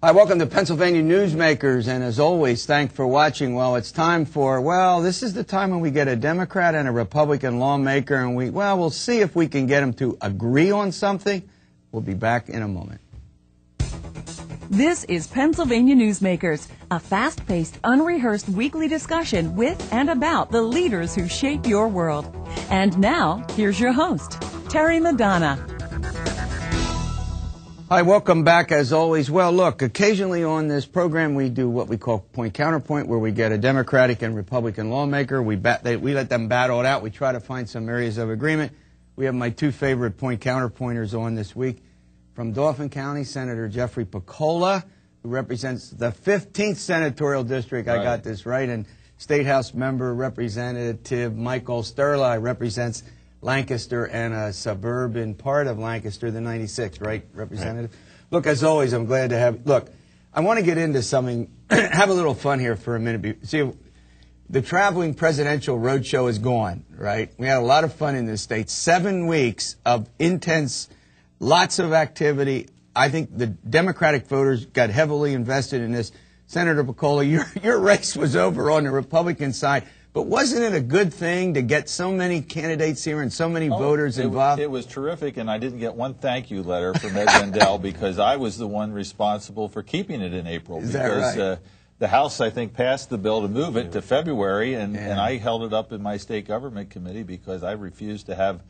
Hi, welcome to Pennsylvania Newsmakers, and as always, thanks for watching. Well, it's time for, this is the time when we get a Democrat and a Republican lawmaker, and we'll see if we can get them to agree on something. We'll be back in a moment. This is Pennsylvania Newsmakers, a fast-paced, unrehearsed weekly discussion with and about the leaders who shape your world. And now, here's your host, Terry Madonna. Hi, welcome back as always. Well, look, occasionally on this program we do what we call point-counterpoint, where we get a Democratic and Republican lawmaker. We let them battle it out. We try to find some areas of agreement. We have my two favorite point-counterpointers on this week. From Dauphin County, Senator Jeffrey Piccola, who represents the 15th Senatorial District. Right. I got this right. And State House member Representative Michael Sturla represents Lancaster and a suburban part of Lancaster, the 96th, right, Representative? Right. Look, as always, I'm glad to have... Look, I want to get into something, have a little fun here for a minute. See, the traveling presidential roadshow is gone, right? We had a lot of fun in this state. 7 weeks of intense... Lots of activity. I think the Democratic voters got heavily invested in this. Senator Piccola, your race was over on the Republican side, but wasn't it a good thing to get so many candidates here and so many voters involved? It was terrific, and I didn't get one thank you letter from Ed Rendell because I was the one responsible for keeping it in April. Is that right? The House, I think, passed the bill to move it to February, and I held it up in my state government committee because I refused to have...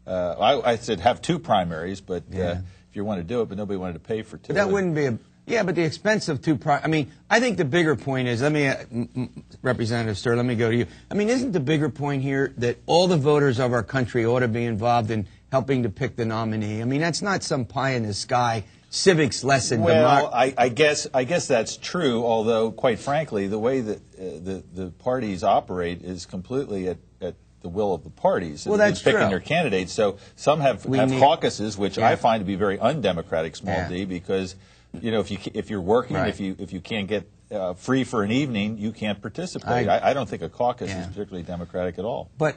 I said have 2 primaries, but if you want to do it, but nobody wanted to pay for 2. But that wouldn't be but the expense of 2 I mean, I think the bigger point is, Representative Sturla, let me go to you. I mean, isn't the bigger point here that all the voters of our country ought to be involved in helping to pick the nominee? I mean, that's not some pie in the sky civics lesson. Well, I guess that's true, although, quite frankly, the way that the parties operate is completely at the will of the parties. Well, that's picking true. Their candidates. So some have caucuses, which I find to be very undemocratic, small d, because if you're working, if you can't get free for an evening, you can't participate. I don't think a caucus is particularly democratic at all. But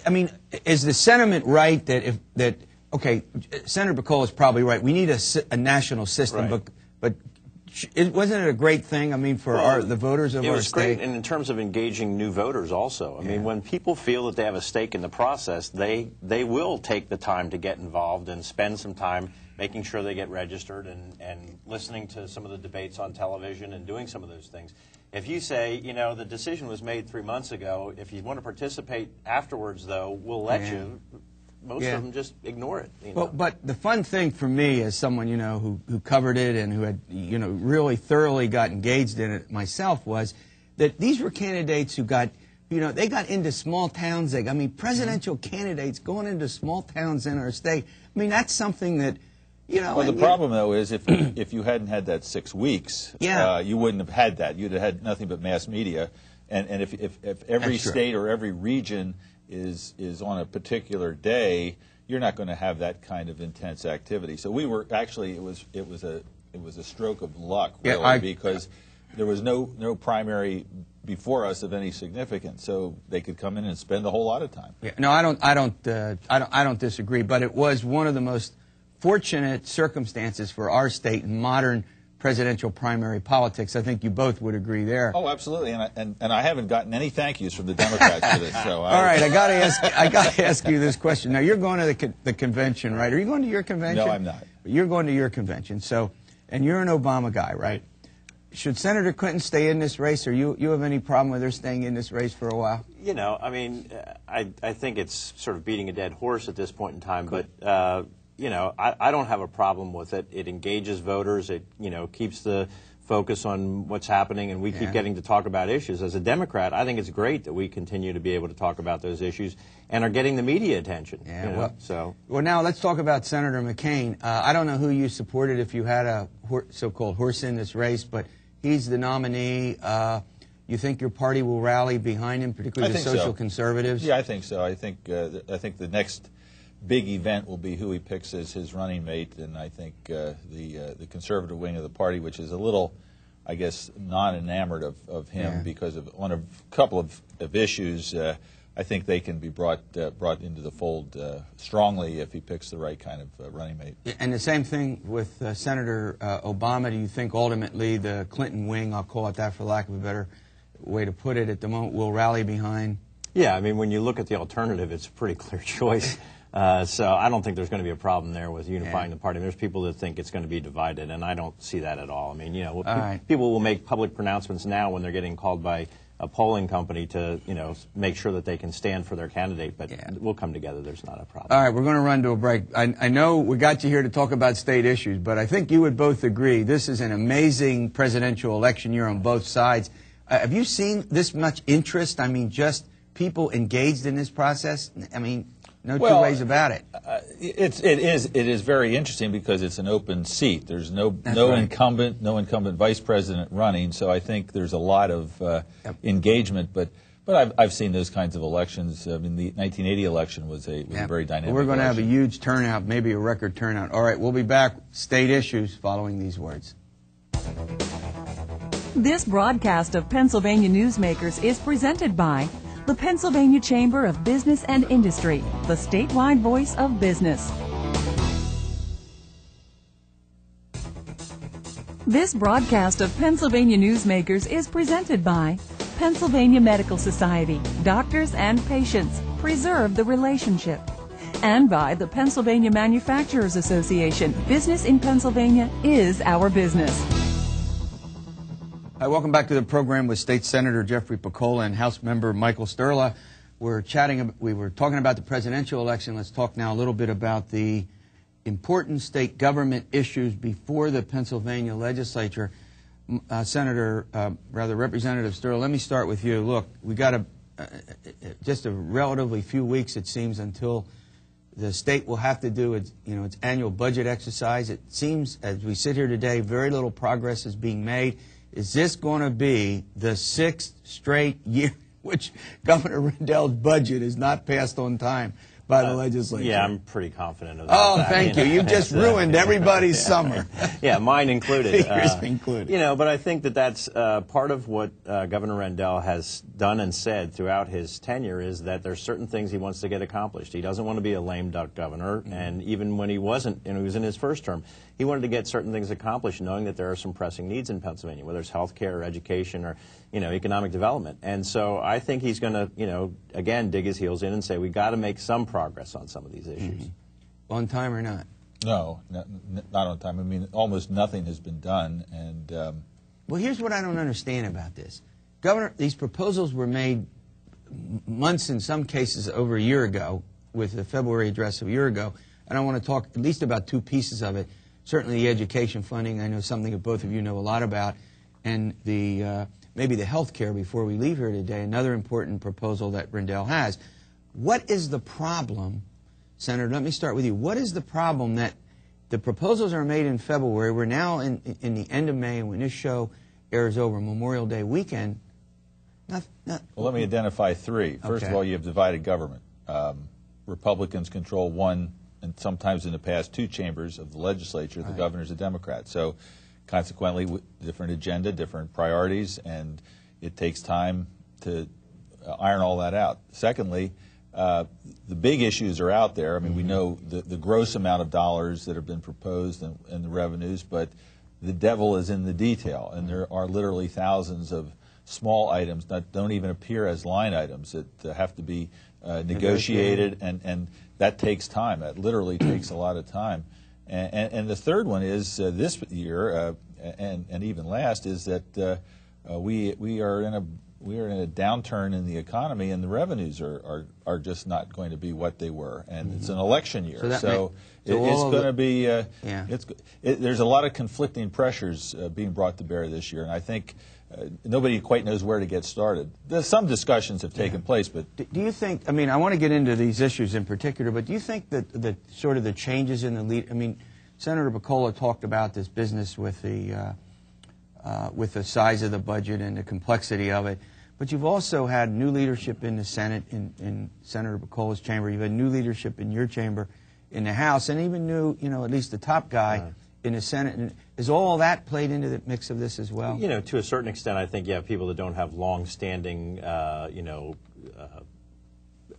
I mean, is the sentiment right that Senator Piccola is probably right. We need a national system, but wasn't it a great thing, I mean, for the voters of our state? It was great, and in terms of engaging new voters also. I mean, when people feel that they have a stake in the process, they will take the time to get involved and spend some time making sure they get registered and listening to some of the debates on television and doing some of those things. If you say, the decision was made 3 months ago, if you want to participate afterwards, though, we'll let you. Most of them just ignore it. Well, but the fun thing for me, as someone who covered it and who had really thoroughly got engaged in it myself, was that these were candidates who got they got into small towns. Presidential candidates going into small towns in our state. I mean, that's something that Well, the problem though is if you hadn't had that 6 weeks, you wouldn't have had that. You'd have had nothing but mass media, and if every state or every region is on a particular day, you're not going to have that kind of intense activity. So we were actually it was a stroke of luck, really, because there was no primary before us of any significance, so they could come in and spend a whole lot of time. No, I don't disagree, but it was one of the most fortunate circumstances for our state in modern presidential primary politics. I think you both would agree there. Oh, absolutely, and I haven't gotten any thank yous from the Democrats for this. So all right, I got to ask you this question. Now, you're going to the convention, right? Are you going to your convention? No, I'm not. You're going to your convention, and you're an Obama guy, right? Should Senator Clinton stay in this race, or you have any problem with her staying in this race for a while? I mean, I think it's sort of beating a dead horse at this point in time, but. I don't have a problem with it. It engages voters. It, keeps the focus on what's happening, and we keep getting to talk about issues. As a Democrat, I think it's great that we continue to be able to talk about those issues and are getting the media attention. Well, now let's talk about Senator McCain. I don't know who you supported if you had a so-called horse in this race, but he's the nominee. You think your party will rally behind him, particularly the social conservatives? Yeah, I think so. I think the next big event will be who he picks as his running mate, and I think the conservative wing of the party, which is a little, I guess, non-enamored of him because of on a couple of issues. I think they can be brought into the fold strongly if he picks the right kind of running mate. And the same thing with Senator Obama. Do you think ultimately the Clinton wing, I'll call it that for lack of a better way to put it at the moment, will rally behind? Yeah, I mean, when you look at the alternative, it's a pretty clear choice. So I don't think there's going to be a problem there with unifying the party. There's people that think it's going to be divided, and I don't see that at all. I mean, you know, people will make public pronouncements now when they're getting called by a polling company to, you know, make sure that they can stand for their candidate, but we'll come together. There's not a problem. All right, we're going to run to a break. I know we got you here to talk about state issues, but I think you would both agree this is an amazing presidential election year on both sides. Have you seen this much interest? I mean, just people engaged in this process? I mean, no two ways about it. It is very interesting because it's an open seat. There's no incumbent vice president running. So I think there's a lot of engagement. But I've seen those kinds of elections. I mean, the 1980 election was a very dynamic. We're going to have a election. huge turnout, maybe a record turnout. All right, we'll be back. State issues following these words. This broadcast of Pennsylvania Newsmakers is presented by the Pennsylvania Chamber of Business and Industry, the statewide voice of business. This broadcast of Pennsylvania Newsmakers is presented by Pennsylvania Medical Society. Doctors and patients, preserve the relationship. And by the Pennsylvania Manufacturers Association. Business in Pennsylvania is our business. Hi, welcome back to the program with State Senator Jeffrey Piccola and House Member Michael Sturla. We were talking about the presidential election. Let's talk now a little bit about the important state government issues before the Pennsylvania legislature. Representative Sturla, let me start with you. Look, we got just a relatively few weeks, it seems, until the state will have to do its annual budget exercise. It seems, as we sit here today, very little progress is being made. Is this going to be the 6th straight year which Governor Rendell's budget is not passed on time by the legislature? Yeah, I'm pretty confident of that. Oh, thank you. You just ruined everybody's summer. Yeah, mine included. Yours included. You know, but I think that that's part of what Governor Rendell has done and said throughout his tenure is that there's certain things he wants to get accomplished. He doesn't want to be a lame duck governor, and even when he wasn't, and he was in his first term, he wanted to get certain things accomplished, knowing that there are some pressing needs in Pennsylvania, whether it's health care or education or, economic development. And so I think he's going to, again, dig his heels in and say, we got to make some progress on some of these issues. On time or not? No, not on time. I mean, almost nothing has been done. And well, here's what I don't understand about this. Governor, these proposals were made months, in some cases, over a year ago, with the February address of a year ago. And I want to talk at least about two pieces of it. Certainly the education funding, I know something that both of you know a lot about, and the maybe the health care before we leave here today, another important proposal that Rendell has. What is the problem, Senator, let me start with you. What is the problem that the proposals are made in February, we're now in the end of May, and when this show airs over Memorial Day weekend, well, let me identify three. First of all, you have divided government. Republicans control one, and sometimes in the past, two chambers of the legislature. The governor's a Democrat. So consequently, different agenda, different priorities, and it takes time to iron all that out. Secondly, the big issues are out there. I mean, we know the gross amount of dollars that have been proposed and the revenues, but the devil is in the detail, and there are literally thousands of small items that don't even appear as line items that have to be negotiated, and that takes time. That literally takes a lot of time. And the third one is this year, and even last, is that we are in a downturn in the economy, and the revenues are just not going to be what they were, and it's an election year, so it's going to be there's a lot of conflicting pressures being brought to bear this year, and I think nobody quite knows where to get started. Some discussions have taken place, but do you think? I mean, I want to get into these issues in particular, but do you think that the sort of the changes in the lead? I mean, Senator Piccola talked about this business with the size of the budget and the complexity of it. But you've also had new leadership in the Senate, in Senator Piccola's chamber. You've had new leadership in your chamber, in the House, and even new, at least the top guy in the Senate. And is all that played into the mix of this as well? To a certain extent, I think you have people that don't have long-standing,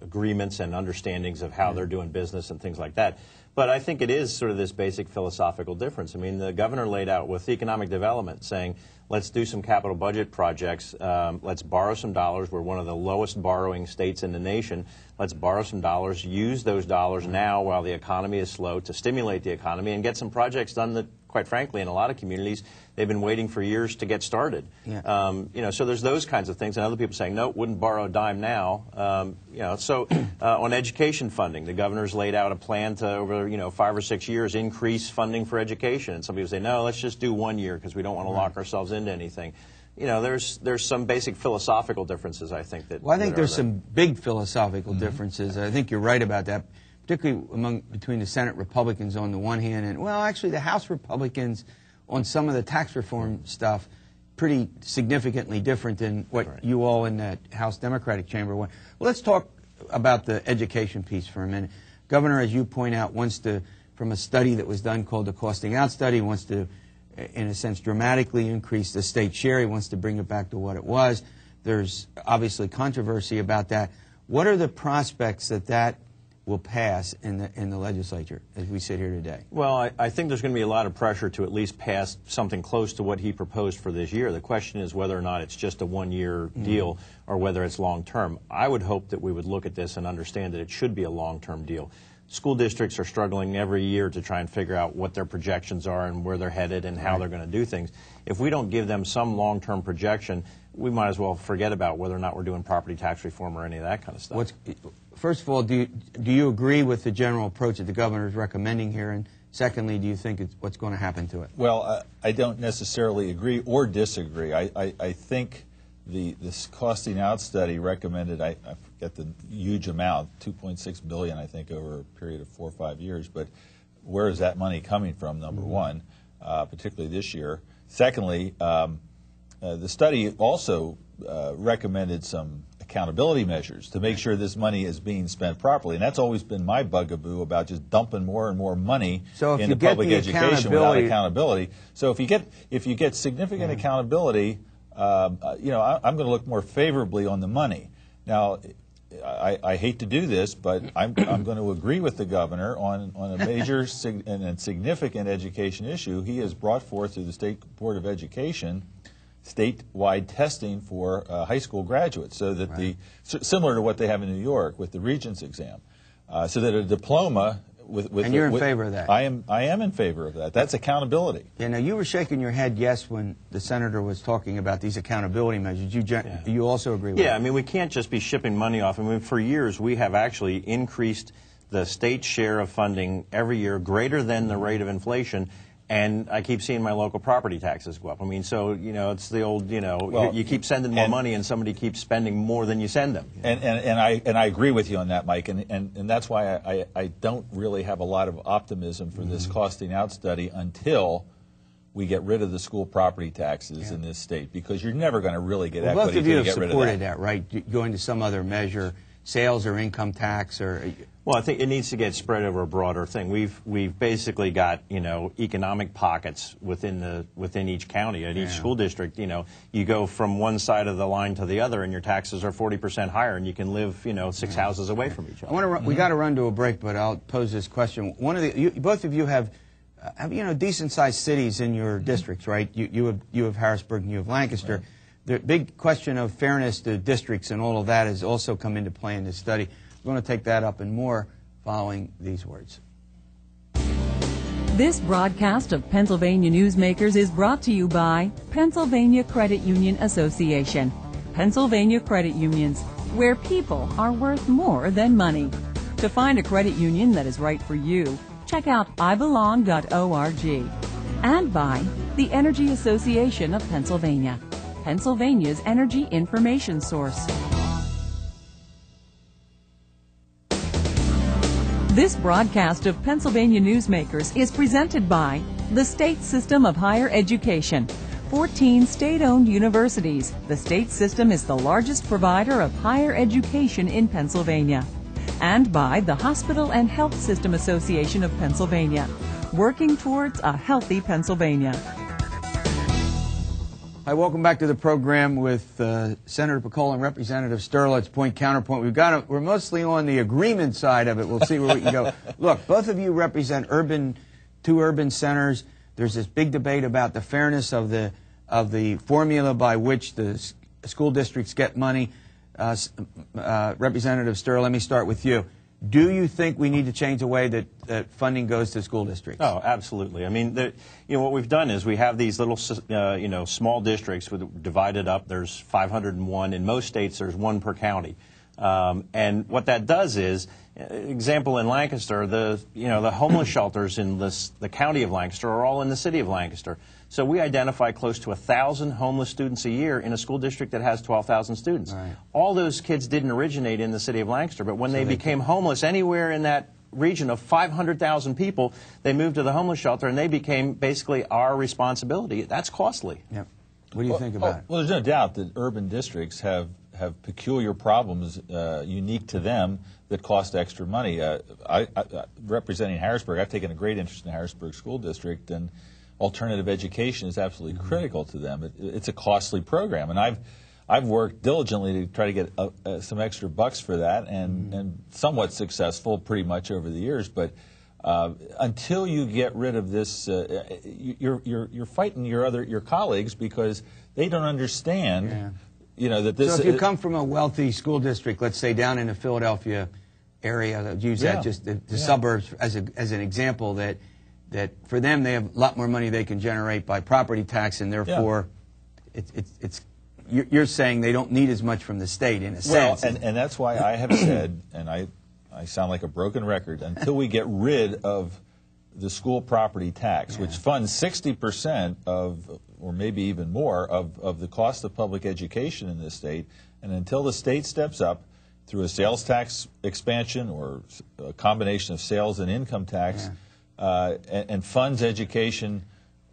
agreements and understandings of how they're doing business and things like that. But I think it is sort of this basic philosophical difference. I mean, the governor laid out with economic development saying, let's do some capital budget projects. Let's borrow some dollars. We're one of the lowest borrowing states in the nation. Let's borrow some dollars, use those dollars now while the economy is slow to stimulate the economy and get some projects done that, quite frankly, in a lot of communities, they've been waiting for years to get started. Yeah. You know, so there's those kinds of things, and other people saying, no, wouldn't borrow a dime now. You know, so on education funding, the governor's laid out a plan to, over 5 or 6 years, increase funding for education. And some people say, no, let's just do 1 year because we don't want to lock ourselves into anything. You know, there's some basic philosophical differences, I think. Well, I think there's some big philosophical differences. I think you're right about that, particularly between the Senate Republicans on the one hand and, well, actually the House Republicans on some of the tax reform stuff, pretty significantly different than what you all in the House Democratic chamber want. Well, let's talk about the education piece for a minute. Governor, as you point out, wants to, from a study that was done called the Costing Out Study, wants to, in a sense, dramatically increase the state share. He wants to bring it back to what it was. There's obviously controversy about that. What are the prospects that that will pass in the legislature as we sit here today? Well, I think there's going to be a lot of pressure to at least pass something close to what he proposed for this year. The question is whether or not it's just a one-year deal or whether it's long-term. I would hope that we would look at this and understand that it should be a long-term deal. School districts are struggling every year to try and figure out what their projections are and where they're headed and how they're going to do things. If we don't give them some long-term projection, we might as well forget about whether or not we're doing property tax reform or any of that kind of stuff. First of all, do you agree with the general approach that the governor is recommending here? And secondly, do you think what's going to happen to it? Well, I don't necessarily agree or disagree. I think this costing out study recommended, I forget the huge amount, $2.6 billion, I think, over a period of 4 or 5 years. But where is that money coming from, number one, particularly this year? Secondly, the study also recommended some accountability measures to make sure this money is being spent properly. And that's always been my bugaboo about just dumping more and more money into public education without accountability. So if you get significant accountability, I'm going to look more favorably on the money. Now, I hate to do this, but I'm going to agree with the governor on a major and significant education issue. He has brought forth through the State Board of Education statewide testing for high school graduates, so that similar to what they have in New York with the Regents exam, so that a diploma and you're in favor of that? I am in favor of that. That's accountability. Yeah. Now you were shaking your head yes when the senator was talking about these accountability measures. You also agree with that? Yeah. I mean, we can't just be shipping money off. I mean, for years we have actually increased the state share of funding every year greater than the rate of inflation. And I keep seeing my local property taxes go up. I mean, so, it's the old, you keep sending more money and somebody keeps spending more than you send them. And I agree with you on that, Mike. And that's why I don't really have a lot of optimism for this costing out study until we get rid of the school property taxes in this state, because you're never going to really get equity until you get rid of that. Both of you have supported that, right? Going to some other measure, sales or income tax or... Well, I think it needs to get spread over a broader thing. We've basically got economic pockets within each county at each school district. You go from one side of the line to the other, and your taxes are 40% higher, and you can live 6 houses away from each other. We got to run to a break, but I'll pose this question. Both of you have decent-sized cities in your districts, right? You have Harrisburg and you have Lancaster. Right. The big question of fairness to districts and all of that has also come into play in this study. We're going to take that up and more following these words. This broadcast of Pennsylvania Newsmakers is brought to you by Pennsylvania Credit Union Association. Pennsylvania Credit Unions, where people are worth more than money. To find a credit union that is right for you, check out ibelong.org. And by the Energy Association of Pennsylvania, Pennsylvania's energy information source. This broadcast of Pennsylvania Newsmakers is presented by the State System of Higher Education. 14 state-owned universities. The state system is the largest provider of higher education in Pennsylvania. And by the Hospital and Health System Association of Pennsylvania, working towards a healthy Pennsylvania. Hi, welcome back to the program with Senator Piccola and Representative Sturla. It's Point Counterpoint. We're mostly on the agreement side of it. We'll see where we can go. Look, both of you represent two urban centers. There's this big debate about the fairness of the formula by which the school districts get money. Representative Sturla, let me start with you. Do you think we need to change the way that funding goes to school districts? Oh, absolutely. I mean, what we've done is we have these little, small districts divided up. There's 501. In most states, there's one per county. And what that does is, example in Lancaster, the homeless shelters in the county of Lancaster are all in the city of Lancaster. So we identify close to 1,000 homeless students a year in a school district that has 12,000 students. Right. All those kids didn't originate in the city of Lancaster, but when they became homeless anywhere in that region of 500,000 people, they moved to the homeless shelter, and they became basically our responsibility. That's costly. Yep. What do you think about it? Well, there's no doubt that urban districts have peculiar problems unique to them that cost extra money. Representing Harrisburg, I've taken a great interest in the Harrisburg School District, and alternative education is absolutely critical to them. It's a costly program, and I've worked diligently to try to get some extra bucks for that, and somewhat successful pretty much over the years. But until you get rid of this, you're fighting your colleagues because they don't understand. Yeah. That this. So if you come from a wealthy school district, let's say down in the Philadelphia area, use that just the suburbs as an example, that for them they have a lot more money they can generate by property tax, and therefore you're saying they don't need as much from the state in a sense. Well, and that's why I have said, and I sound like a broken record, until we get rid of the school property tax, which funds 60% of, or maybe even more, of the cost of public education in this state, and until the state steps up through a sales tax expansion or a combination of sales and income tax and funds education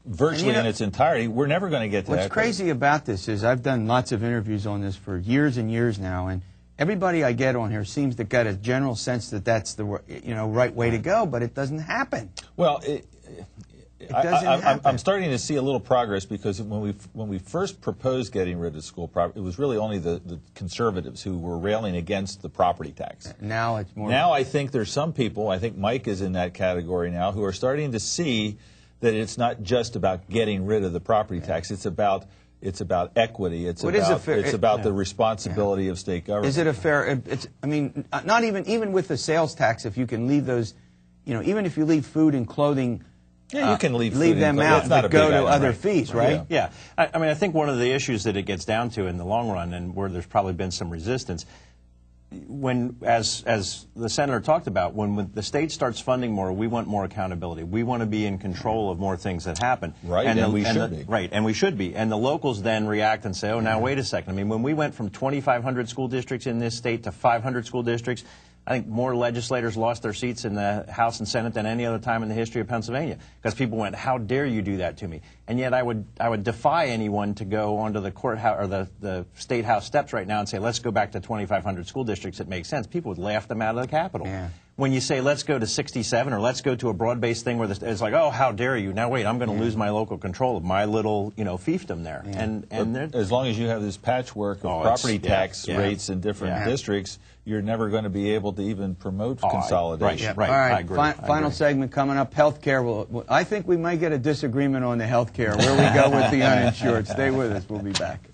virtually in its entirety, we're never going to get to that. What's crazy about this is I've done lots of interviews on this for years and years now, and everybody I get on here seems to get a general sense that that's the right way to go, but it doesn't happen. Well, I'm starting to see a little progress, because when we first proposed getting rid of school property, it was really only the conservatives who were railing against the property tax. Now it's more. Now I think there's some people, I think Mike is in that category now, who are starting to see that it's not just about getting rid of the property tax. It's about equity. It's about the responsibility of state government. Is it a fair? I mean, not even with the sales tax, if you can leave those, even if you leave food and clothing. Yeah, you can leave them out, but go to other fees, right? Yeah. I mean, I think one of the issues that it gets down to in the long run, and where there's probably been some resistance, as the senator talked about, when the state starts funding more, we want more accountability. We want to be in control of more things that happen. Right, and we should be. Right, and we should be. And the locals then react and say, oh, now wait a second. I mean, when we went from 2,500 school districts in this state to 500 school districts, I think more legislators lost their seats in the House and Senate than any other time in the history of Pennsylvania, because people went, how dare you do that to me? And yet I would defy anyone to go onto the courthouse or the State House steps right now and say, let's go back to 2,500 school districts. It makes sense. People would laugh them out of the Capitol. Yeah. When you say, let's go to 67, or let's go to a broad-based thing where it's like, oh, how dare you? Now, wait, I'm going to lose my local control of my little, fiefdom there. Yeah. And as long as you have this patchwork of property tax rates in different districts, you're never going to be able to even promote consolidation. Right. All right. I agree. Final segment coming up, health care. I think we might get a disagreement on the health care, where we go with the uninsured. Stay with us. We'll be back.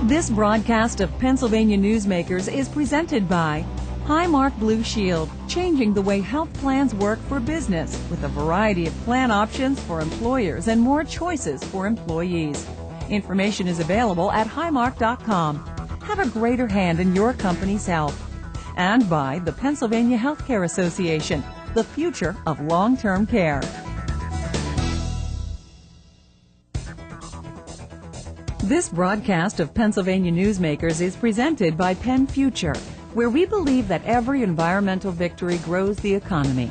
This broadcast of Pennsylvania Newsmakers is presented by Highmark Blue Shield, changing the way health plans work for business, with a variety of plan options for employers and more choices for employees. Information is available at highmark.com. Have a greater hand in your company's health. And by the Pennsylvania Healthcare Association, the future of long-term care. This broadcast of Pennsylvania Newsmakers is presented by Penn Future, where we believe that every environmental victory grows the economy,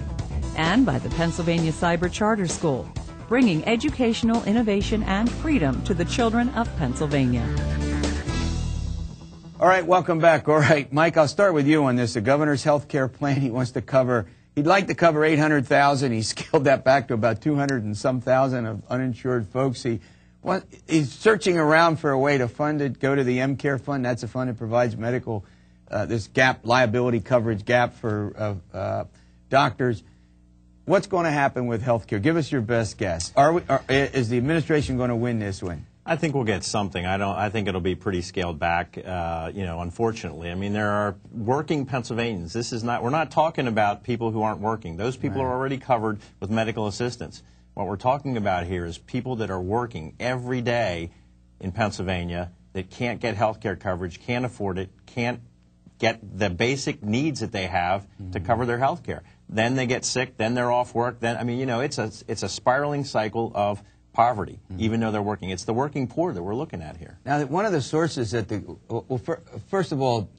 and by the Pennsylvania Cyber Charter School, bringing educational innovation and freedom to the children of Pennsylvania. All right, welcome back. All right, Mike, I'll start with you on this. The governor's health care plan, he'd like to cover 800,000. He scaled that back to about 200 and some thousand of uninsured folks. Well, he's searching around for a way to fund it. Go to the M-Care Fund. That's a fund that provides medical, this gap, liability coverage gap for doctors. What's going to happen with health care? Give us your best guess. Is the administration going to win this one? I think we'll get something. I think it'll be pretty scaled back. Unfortunately, I mean, there are working Pennsylvanians. We're not talking about people who aren't working. Those people are already covered with medical assistance. What we're talking about here is people that are working every day in Pennsylvania that can't get health care coverage, can't afford it, can't get the basic needs that they have to cover their health care. Then they get sick, then they're off work. Then, I mean, it's a spiraling cycle of poverty, even though they're working. It's the working poor that we're looking at here. Now, one of the sources that first of all,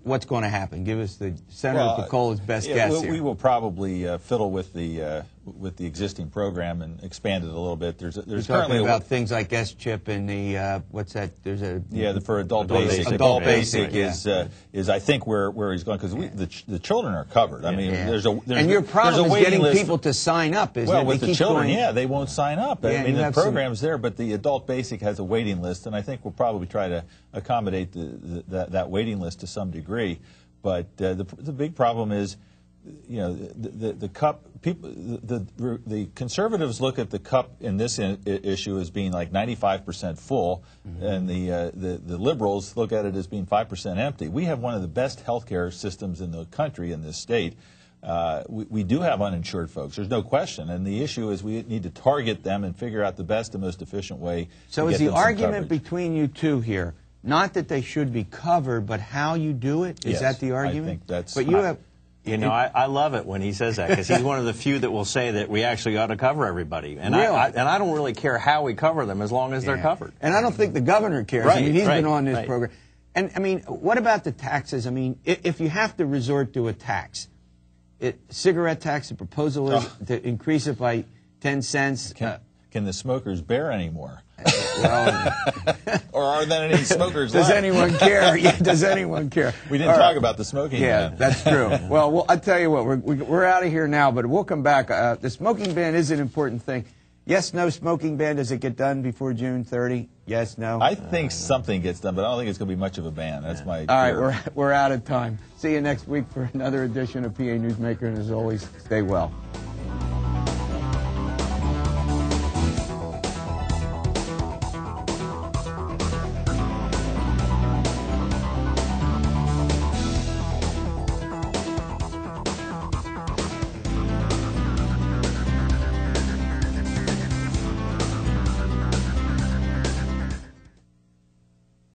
what's going to happen? Give us Senator Piccola's best guess here. We will probably fiddle with the existing program and expand it a little bit. There's currently about things like S-chip and the what's that? There's a for adult basic. Adult basic is I think where he's going, because the children are covered. I mean, and your problem is getting people to sign up. Well, with the children, they won't sign up. I mean, the program's there, but the adult basic has a waiting list, and I think we'll probably try to accommodate that waiting list to some degree. But the big problem is, the cup. The conservatives look at the cup in this issue as being like 95% full, and the liberals look at it as being 5% empty. We have one of the best healthcare systems in the country in this state. We do have uninsured folks. There's no question, and the issue is we need to target them and figure out the best and most efficient way. So is the argument between you two here not that they should be covered, but how you do it? Is that the argument? I think that's. But you have. I love it when he says that, because he's one of the few that will say that we actually ought to cover everybody. And really? I don't really care how we cover them as long as they're covered. And I don't think the governor cares. Right, I mean, he's been on this program. And, I mean, what about the taxes? I mean, if you have to resort to a tax, cigarette tax, the proposal is to increase it by 10 cents. Can the smokers bear anymore? Or are there any smokers left? Does anyone care? Yeah, does anyone care? We didn't talk about the smoking ban. That's true. Well, I'll tell you what, we're out of here now, but we'll come back. The smoking ban is an important thing. Yes, no smoking ban. Does it get done before June 30? Yes, no? I think something gets done, but I don't think it's going to be much of a ban. That's my All right, we're out of time. See you next week for another edition of PA Newsmaker, and as always, stay well.